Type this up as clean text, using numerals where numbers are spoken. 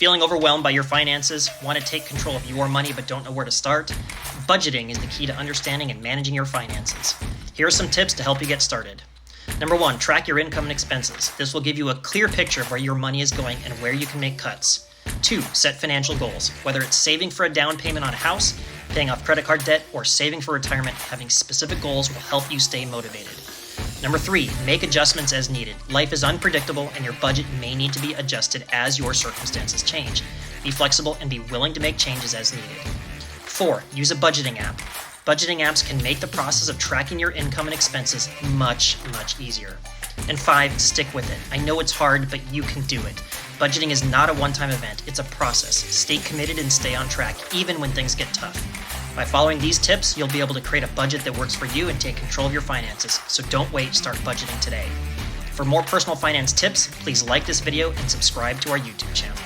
Feeling overwhelmed by your finances? Want to take control of your money but don't know where to start? Budgeting is the key to understanding and managing your finances. Here are some tips to help you get started. Number 1, track your income and expenses. This will give you a clear picture of where your money is going and where you can make cuts. 2, set financial goals. Whether it's saving for a down payment on a house, paying off credit card debt, or saving for retirement, having specific goals will help you stay motivated. Number 3, make adjustments as needed. Life is unpredictable and your budget may need to be adjusted as your circumstances change. Be flexible and be willing to make changes as needed. 4, use a budgeting app. Budgeting apps can make the process of tracking your income and expenses much easier. And 5, stick with it. I know it's hard, but you can do it. Budgeting is not a one-time event, it's a process. Stay committed and stay on track, even when things get tough. By following these tips, you'll be able to create a budget that works for you and take control of your finances. So don't wait, start budgeting today. For more personal finance tips, please like this video and subscribe to our YouTube channel.